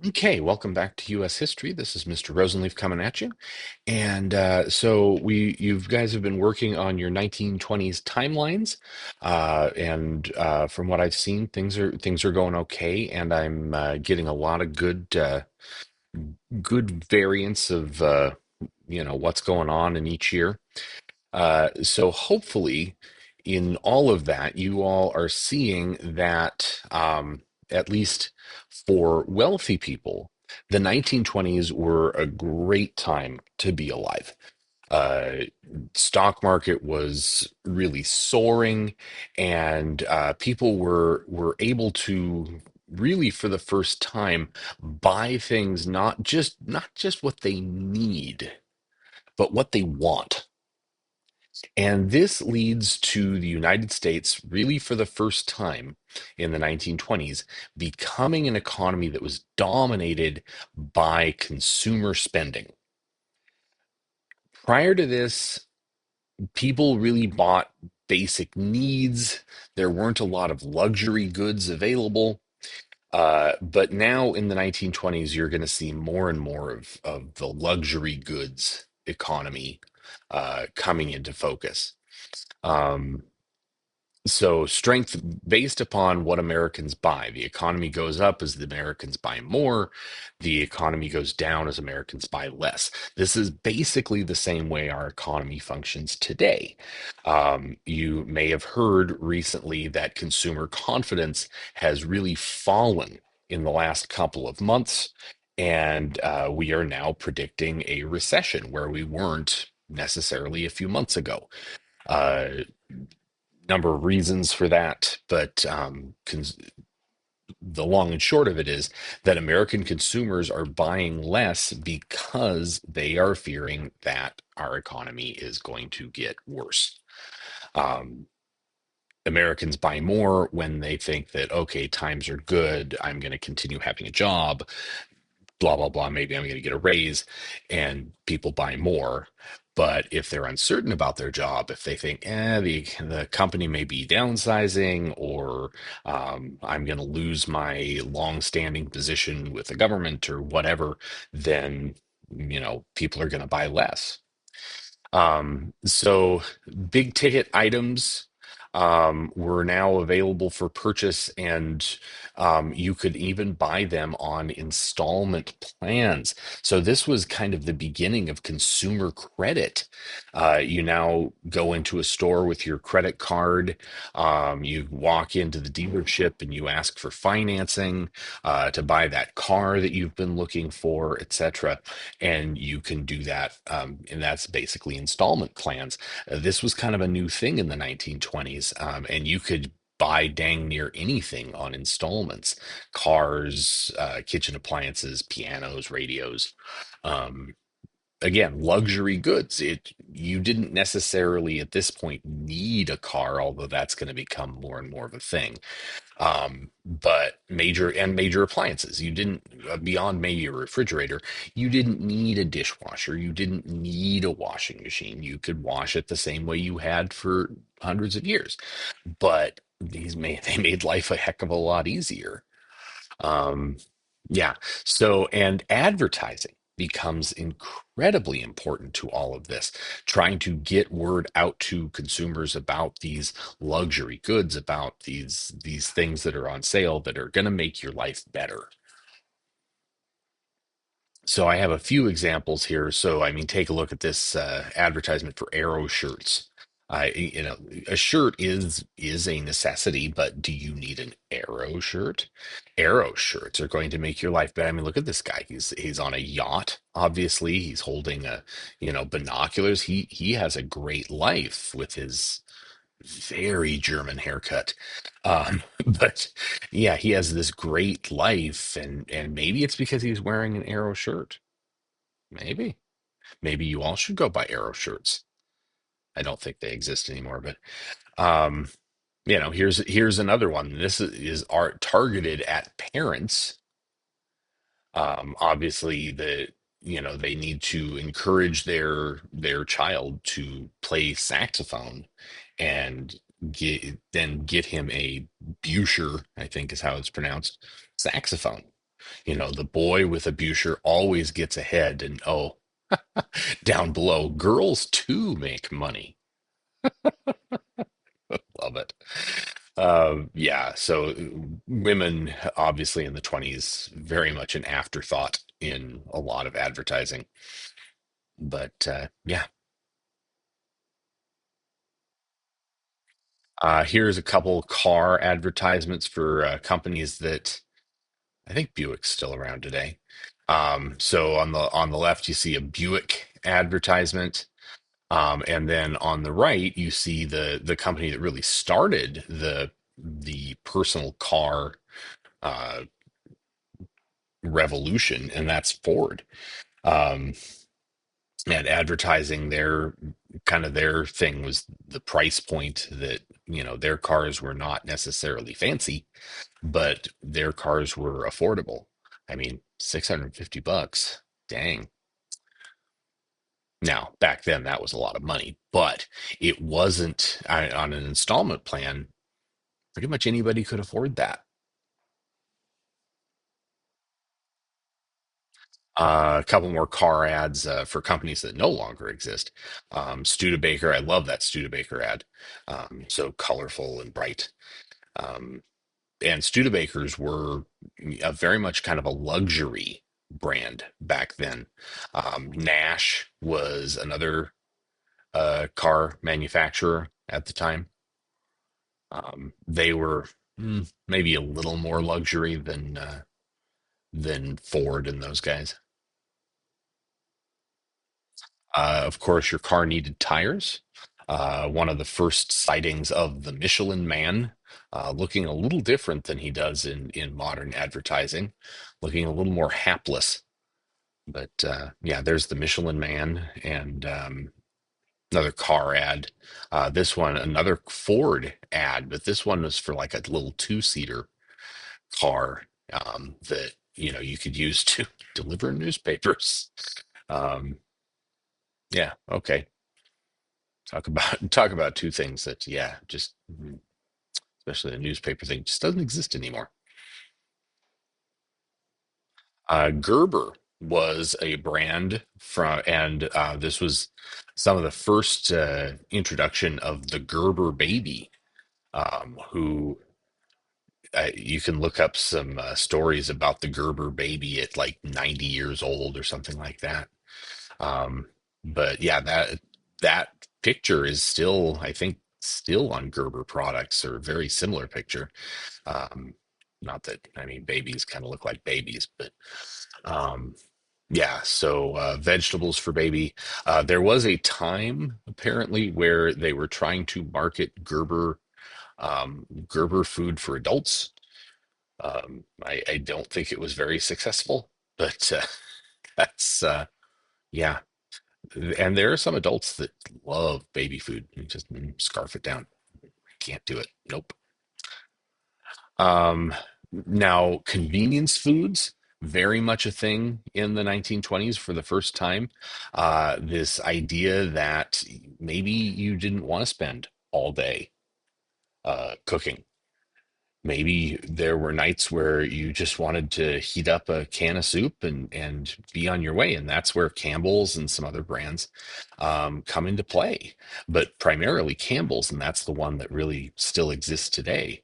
Okay, welcome back to U.S. history. This is Mr. Rosenleaf coming at you, and you guys have been working on your 1920s timelines, and from what I've seen, things are going okay, and I'm getting a lot of good variants of what's going on in each year. So hopefully, in all of that, you all are seeing that, at least for wealthy people, the 1920s were a great time to be alive. Uh, Stock market was really soaring, and people were able to really, for the first time, buy things not just what they need, but what they want. And this leads to the United States, really for the first time in the 1920s, becoming an economy that was dominated by consumer spending. Prior to this, people really bought basic needs. There weren't a lot of luxury goods available. But now in the 1920s, you're going to see more and more of the luxury goods economy coming into focus. Um, So strength based upon what Americans buy. The economy goes up as the Americans buy more. The economy goes down as Americans buy less. This is basically the same way our economy functions today. You may have heard recently that consumer confidence has really fallen in the last couple of months, and we are now predicting a recession where we weren't necessarily a few months ago. Uh, Number of reasons for that, but the long and short of it is that American consumers are buying less because they are fearing that our economy is going to get worse. Um, Americans buy more when they think that, okay, times are good. I'm going to continue having a job, blah, blah, blah. Maybe I'm going to get a raise, and people buy more. But if they're uncertain about their job, if they think, the company may be downsizing, or I'm going to lose my long-standing position with the government or whatever, then people are going to buy less. So big ticket items were now available for purchase, and you could even buy them on installment plans. So this was kind of the beginning of consumer credit. You now go into a store with your credit card. You walk into the dealership and you ask for financing to buy that car that you've been looking for, etc, and you can do that. And that's basically installment plans. This was kind of a new thing in the 1920s, and you could buy dang near anything on installments: cars, kitchen appliances, pianos, radios. Um, Again, luxury goods. You didn't necessarily at this point need a car, although that's going to become more and more of a thing. But major appliances, you didn't, beyond maybe a refrigerator, you didn't need a dishwasher, you didn't need a washing machine. You could wash it the same way you had for hundreds of years, but they made life a heck of a lot easier. um, yeah. So, and advertising becomes incredibly important to all of this, trying to get word out to consumers about these luxury goods, about these things that are on sale that are going to make your life better. So I have a few examples here. So I mean, take a look at this advertisement for Arrow shirts. A shirt is a necessity, but do you need an Arrow shirt? Arrow shirts are going to make your life better. I mean, look at this guy. He's on a yacht. Obviously, he's holding binoculars. He has a great life with his very German haircut. But yeah, he has this great life, and maybe it's because he's wearing an Arrow shirt. Maybe. Maybe you all should go buy Arrow shirts. I don't think they exist anymore, but um, here's another one. This is art targeted at parents. Obviously, they need to encourage their child to play saxophone, and get him a Buscher, I think is how it's pronounced, saxophone. The boy with a Busher always gets ahead, and oh, down below, girls too make money. Love it. Yeah, so women, obviously, in the 20s, very much an afterthought in a lot of advertising. But yeah, here's a couple car advertisements for companies that I think Buick's still around today. So on the left, you see a Buick advertisement. And then on the right, you see the company that really started the personal car uh, revolution, and that's Ford. Um, and advertising their kind of their thing was the price point that their cars were not necessarily fancy, but their cars were affordable. I mean, $650. Dang. Now, back then, that was a lot of money, but it wasn't on an installment plan. Pretty much anybody could afford that. A couple more car ads for companies that no longer exist. Studebaker, I love that Studebaker ad. So colorful and bright. Um, and Studebakers were very much kind of a luxury brand back then. Nash was another car manufacturer at the time. They were maybe a little more luxury than Ford and those guys. Of course, your car needed tires. One of the first sightings of the Michelin Man, looking a little different than he does in modern advertising, looking a little more hapless. But yeah, there's the Michelin Man and another car ad. This one, another Ford ad, but this one was for like a little two-seater car that you could use to deliver newspapers. Um, yeah, okay. Talk about two things that, yeah, just especially the newspaper thing just doesn't exist anymore. Gerber was a brand and this was some of the first introduction of the Gerber baby, who you can look up some stories about the Gerber baby at like 90 years old or something like that. Um, but yeah, that picture is still, I think, still on Gerber products or a very similar picture. Um, Not that, I mean, babies kind of look like babies, but um, yeah. So vegetables for baby. There was a time apparently where they were trying to market Gerber food for adults. I don't think it was very successful, but that's yeah. And there are some adults that love baby food. You just scarf it down. Can't do it. Nope. Um, Now, convenience foods, very much a thing in the 1920s for the first time. This idea that maybe you didn't want to spend all day cooking. Maybe there were nights where you just wanted to heat up a can of soup and be on your way, and that's where Campbell's and some other brands come into play. But primarily Campbell's, and that's the one that really still exists today.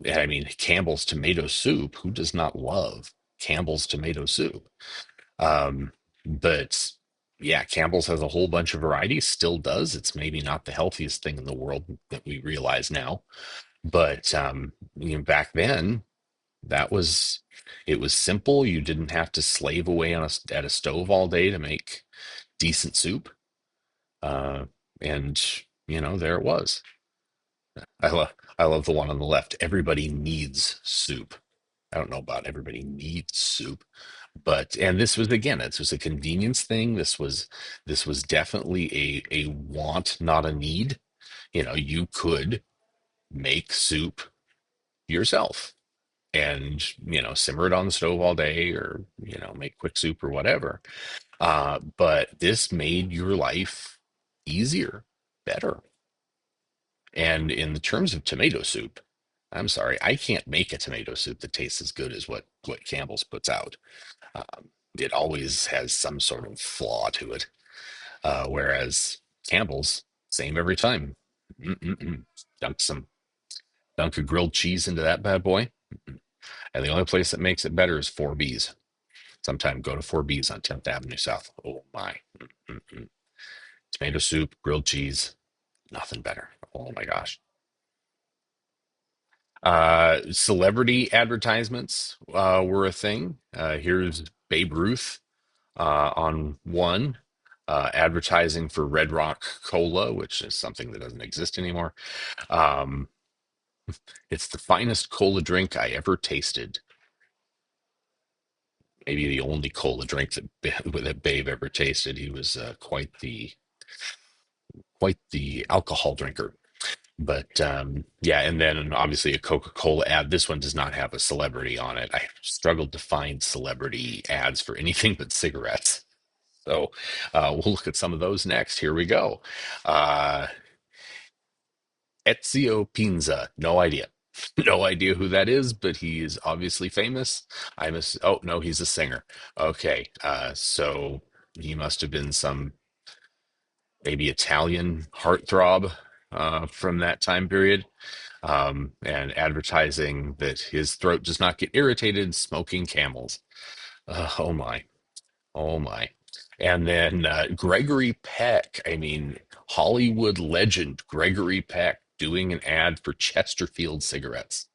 And I mean, Campbell's tomato soup. Who does not love Campbell's tomato soup? But yeah, Campbell's has a whole bunch of varieties. Still does. It's maybe not the healthiest thing in the world that we realize now, but back then, that was it was simple. You didn't have to slave away at a stove all day to make decent soup. Uh, and there it was. I love the one on the left. Everybody needs soup. I don't know about everybody needs soup, but and this was again, this was a convenience thing. This was definitely a want, not a need. You could make soup yourself and simmer it on the stove all day or make quick soup or whatever, but this made your life easier, better. And in the terms of tomato soup, I'm sorry, I can't make a tomato soup that tastes as good as what Campbell's puts out. It always has some sort of flaw to it, whereas Campbell's same every time. Mm-mm-mm. Dunk some dunk a grilled cheese into that bad boy, and the only place that makes it better is 4B's. Sometime go to 4B's on 10th Avenue South. Oh my. Mm-mm-mm. Tomato soup, grilled cheese, nothing better. Oh my gosh. Celebrity advertisements were a thing. Here's Babe Ruth on one, advertising for Red Rock Cola, which is something that doesn't exist anymore. Um, it's the finest cola drink I ever tasted. Maybe the only cola drink that Babe ever tasted. He was quite the alcohol drinker. But yeah, and then obviously a Coca-Cola ad. This one does not have a celebrity on it. I struggled to find celebrity ads for anything but cigarettes. So we'll look at some of those next. Here we go. Uh, Ezio Pinza. No idea. No idea who that is, but he is obviously famous. Oh no, he's a singer. Okay, so he must have been some maybe Italian heartthrob from that time period, and advertising that his throat does not get irritated smoking camels. Oh my, oh my. And then Gregory Peck, I mean, Hollywood legend Gregory Peck doing an ad for Chesterfield cigarettes.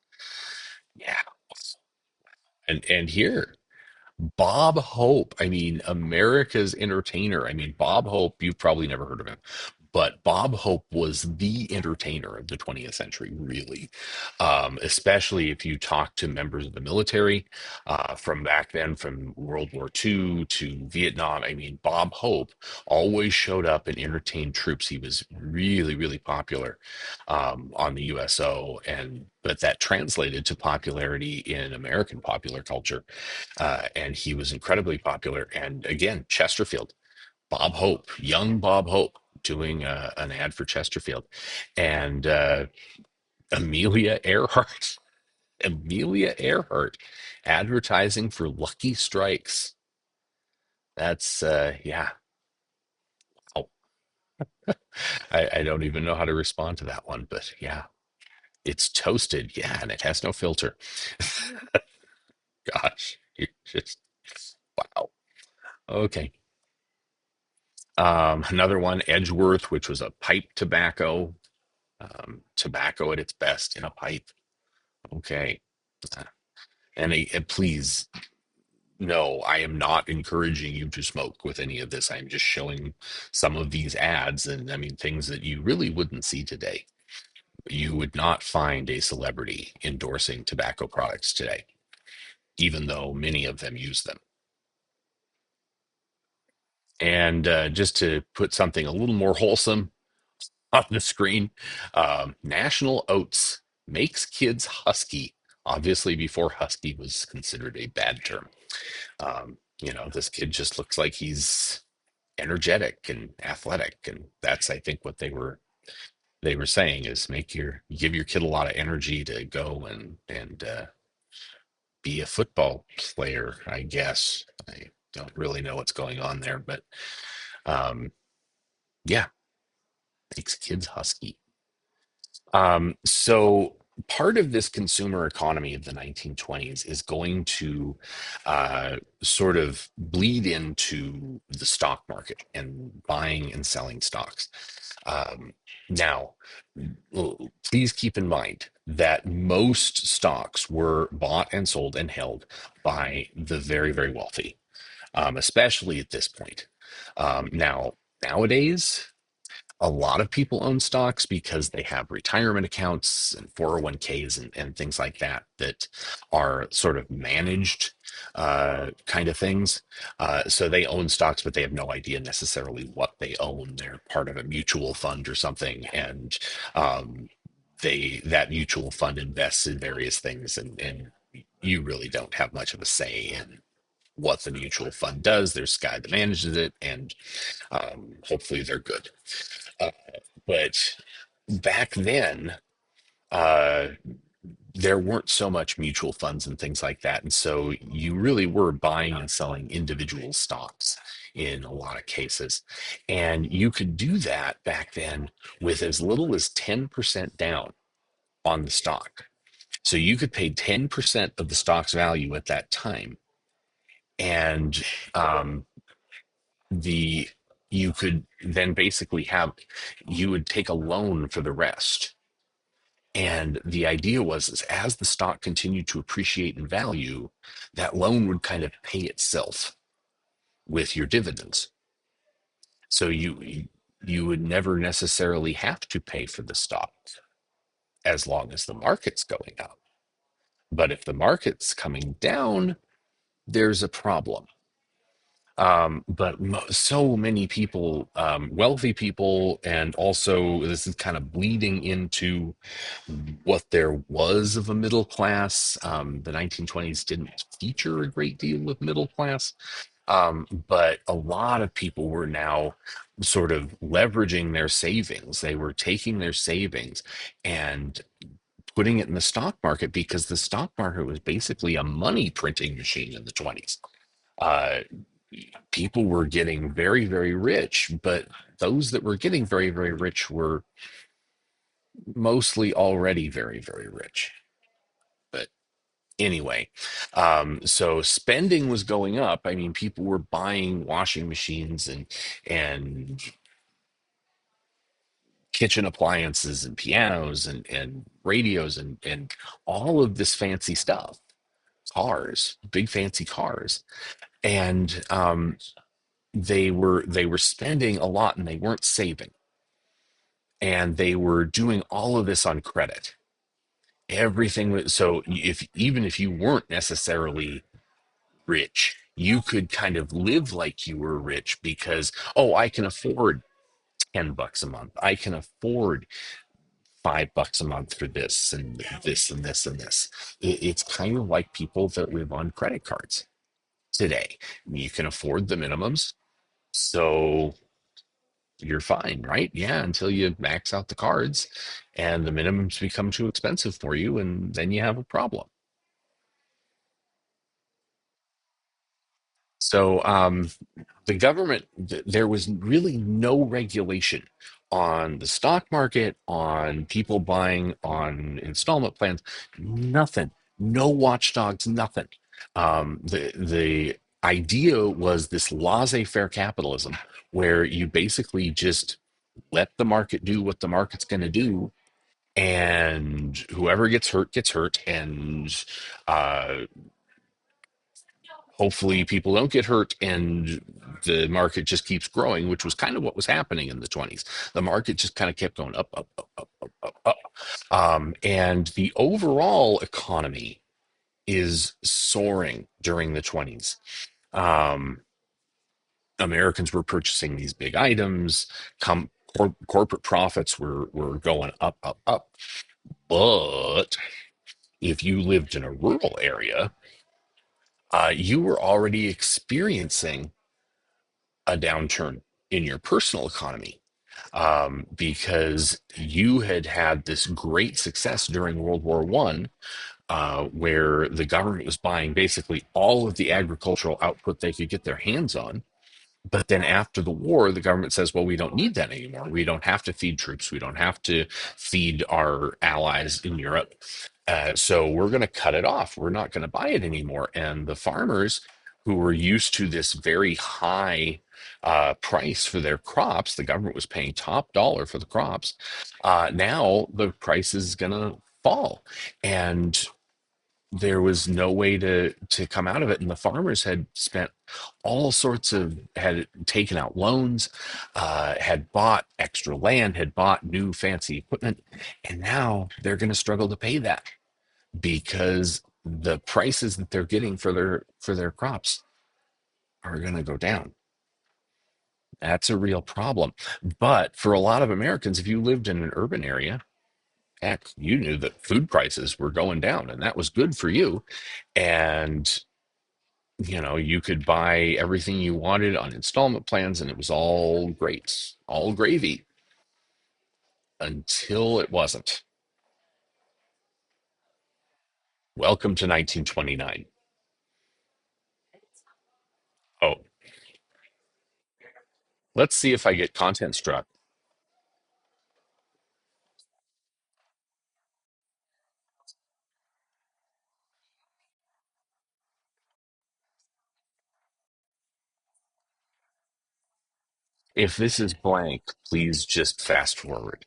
Yeah. And here, Bob Hope, I mean, America's entertainer. I mean, Bob Hope, you've probably never heard of him, but Bob Hope was the entertainer of the 20th century, really. Especially if you talk to members of the military from back then, from World War II to Vietnam. I mean, Bob Hope always showed up and entertained troops. He was really, really popular on the USO, and but that translated to popularity in American popular culture, and he was incredibly popular. And again, Chesterfield, Bob Hope, young Bob Hope, doing an ad for Chesterfield, and Amelia Earhart, Amelia Earhart, advertising for Lucky Strikes. That's yeah. Oh, I don't even know how to respond to that one, but yeah, it's toasted, yeah, and it has no filter. Gosh, you just wow. Okay. Another one, Edgeworth, which was a pipe tobacco, tobacco at its best in a pipe. Okay. Uh, and please, no, I am not encouraging you to smoke with any of this. I'm just showing some of these ads, and I mean, things that you really wouldn't see today. You would not find a celebrity endorsing tobacco products today, even though many of them use them. And just to put something a little more wholesome on the screen, National Oats makes kids husky. Obviously, before husky was considered a bad term. This kid just looks like he's energetic and athletic, and that's, I think, what they were saying is give your kid a lot of energy to go and be a football player. I guess I don't really know what's going on there, but yeah, makes kids husky. So part of this consumer economy of the 1920s is going to sort of bleed into the stock market and buying and selling stocks. Now, please keep in mind that most stocks were bought and sold and held by the very, very wealthy, especially at this point. Nowadays, a lot of people own stocks because they have retirement accounts and 401ks and things like that that are sort of managed kind of things. So they own stocks, but they have no idea necessarily what they own. They're part of a mutual fund or something, and um, that mutual fund invests in various things, and you really don't have much of a say in what the mutual fund does. There's a guy that manages it, and hopefully they're good. Uh, but back then, uh, there weren't so much mutual funds and things like that. And so you really were buying and selling individual stocks in a lot of cases. And you could do that back then with as little as 10% down on the stock. So you could pay 10% of the stock's value at that time. And um, the you could then basically have you would take a loan for the rest. And the idea was is as the stock continued to appreciate in value, that loan would kind of pay itself with your dividends. So you would never necessarily have to pay for the stock as long as the market's going up. But if the market's coming down, there's a problem. But so many people, wealthy people, and also this is kind of bleeding into what there was of a middle class. The 1920s didn't feature a great deal of middle class, but a lot of people were now sort of leveraging their savings. They were taking their savings and putting it in the stock market because the stock market was basically a money printing machine in the 20s. Uh, People were getting very, very rich, but those that were getting very, very rich were mostly already very, very rich. But anyway, so spending was going up. I mean, people were buying washing machines and kitchen appliances and pianos and radios and all of this fancy stuff, cars, big fancy cars, and they were spending a lot and they weren't saving, and they were doing all of this on credit. Everything was so if even if you weren't necessarily rich, you could kind of live like you were rich because, oh, I can afford $10 a month. I can afford $5 a month for this and this and this and this. It's kind of like people that live on credit cards today. You can afford the minimums, so you're fine, right? Yeah, until you max out the cards and the minimums become too expensive for you, and then you have a problem. So, the government, there was really no regulation on the stock market, on people buying on installment plans, nothing, no watchdogs, nothing. The idea was this laissez-faire capitalism, where you basically just let the market do what the market's going to do, and whoever gets hurt, and uh, hopefully people don't get hurt and the market just keeps growing, which was kind of what was happening in the 20s. The market just kind of kept going up, up, up, up, up, up, up. And the overall economy is soaring during the 20s. Um, Americans were purchasing these big items. Corporate profits were going up, up, up. But if you lived in a rural area, you were already experiencing a downturn in your personal economy, because you had had this great success during World War One, where the government was buying basically all of the agricultural output they could get their hands on. But then after the war, the government says, well, we don't need that anymore. We don't have to feed troops. We don't have to feed our allies in Europe. So we're going to cut it off. We're not going to buy it anymore. And the farmers who were used to this very high price for their crops, the government was paying top dollar for the crops. Now the price is going to fall. And there was no way to come out of it, and the farmers had spent all sorts of had taken out loans, had bought extra land, had bought new fancy equipment, and now they're going to struggle to pay that because the prices that they're getting for their crops are going to go down. That's a real problem. But for a lot of Americans, if you lived in an urban area, heck, you knew that food prices were going down, and that was good for you. And you could buy everything you wanted on installment plans, and it was all great, all gravy, until it wasn't. Welcome to 1929. Oh, let's see if I get content struck. If this is blank, please just fast forward.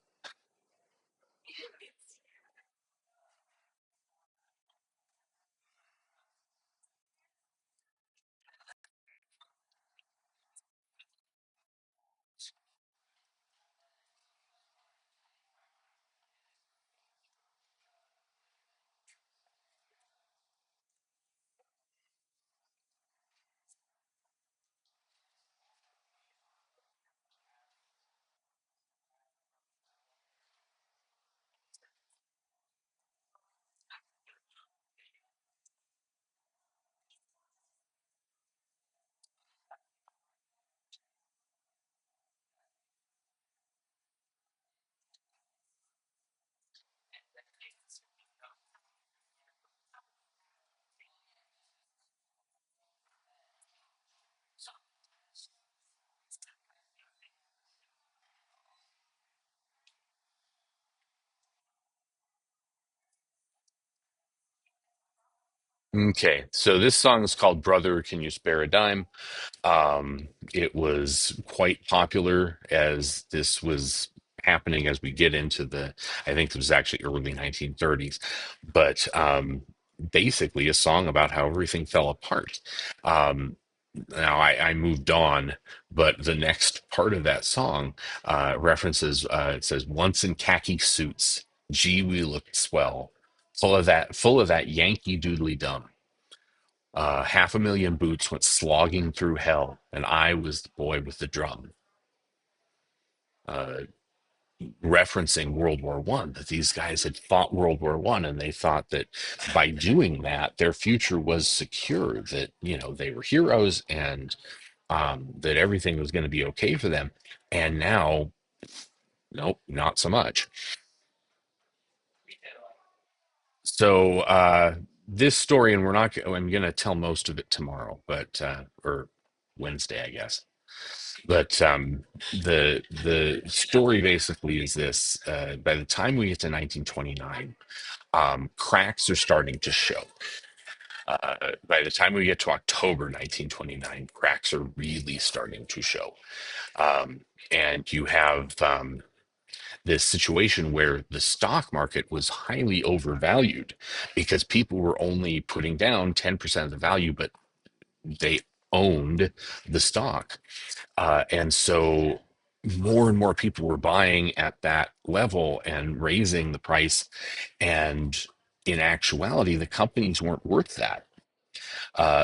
Okay, so this song is called Brother, Can You Spare a Dime? It was quite popular as this was happening as we get into I think it was actually early 1930s, but basically a song about how everything fell apart. Um, Now I moved on, but the next part of that song references, it says, once in khaki suits, gee, we looked swell. Full of that Yankee doodly dum. 500,000 boots went slogging through hell, and I was the boy with the drum. Uh, Referencing World War One, that these guys had fought World War One, and they thought that by doing that, their future was secure. That they were heroes, and that everything was going to be okay for them. And now, nope, not so much. So this story, and we're not. I'm going to tell most of it tomorrow, but or Wednesday, I guess. But the story basically is this: by the time we get to 1929, cracks are starting to show. By the time we get to October 1929, cracks are really starting to show. Um, and you have this situation where the stock market was highly overvalued because people were only putting down 10% of the value, but they owned the stock. And so more and more people were buying at that level and raising the price. And in actuality, the companies weren't worth that.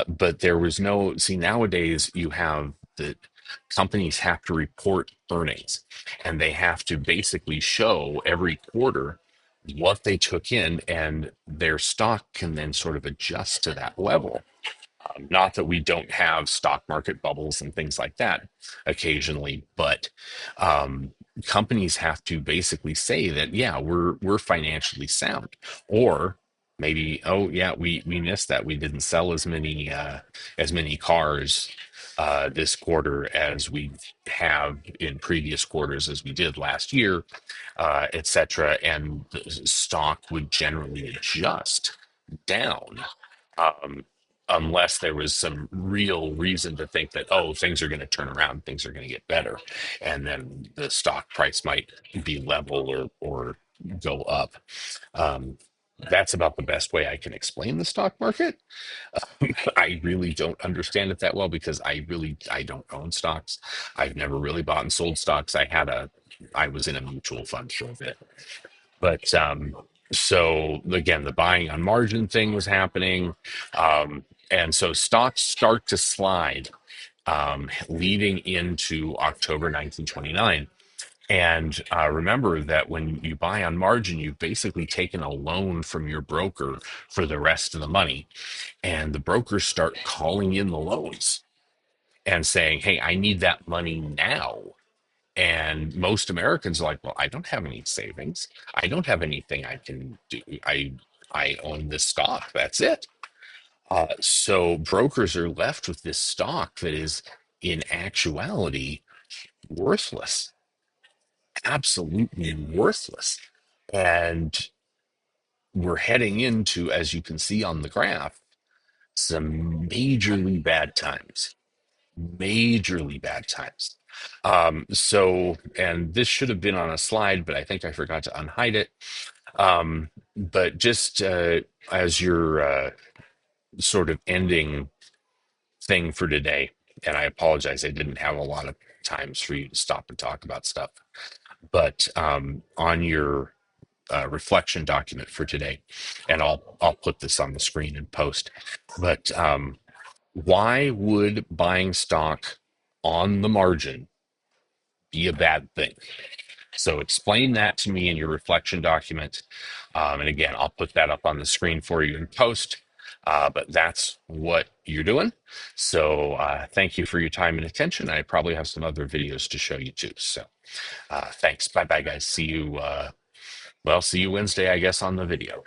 But there was no, see, nowadays you have the companies have to report earnings, and they have to basically show every quarter what they took in, and their stock can then sort of adjust to that level. Not that we don't have stock market bubbles and things like that occasionally, but um, companies have to basically say that, yeah, we're financially sound, or maybe, oh yeah, we missed that, we didn't sell as many cars this quarter as we have in previous quarters, as we did last year, etc. And the stock would generally adjust down, um, unless there was some real reason to think that, oh, things are going to turn around, things are going to get better, and then the stock price might be level or go up. Um, that's about the best way I can explain the stock market. I really don't understand it that well because I don't own stocks. I've never really bought and sold stocks. I was in a mutual fund for a bit, but so again, the buying on margin thing was happening. And so stocks start to slide leading into October 1929. And remember that when you buy on margin, you've basically taken a loan from your broker for the rest of the money. And the brokers start calling in the loans and saying, hey, I need that money now. And most Americans are like, well, I don't have any savings. I don't have anything I can do. I own this stock. That's it. So brokers are left with this stock that is, in actuality, worthless, absolutely worthless. And we're heading into, as you can see on the graph, some majorly bad times, majorly bad times. And this should have been on a slide, but I think I forgot to unhide it. But just as your sort of ending thing for today, and I apologize, I didn't have a lot of times for you to stop and talk about stuff, but on your reflection document for today, and I'll put this on the screen and post. But why would buying stock on the margin be a bad thing? So explain that to me in your reflection document. And again, I'll put that up on the screen for you in post. But that's what you're doing. So thank you for your time and attention. I probably have some other videos to show you too. So thanks. Bye bye, guys. See you. See you Wednesday, I guess, on the video.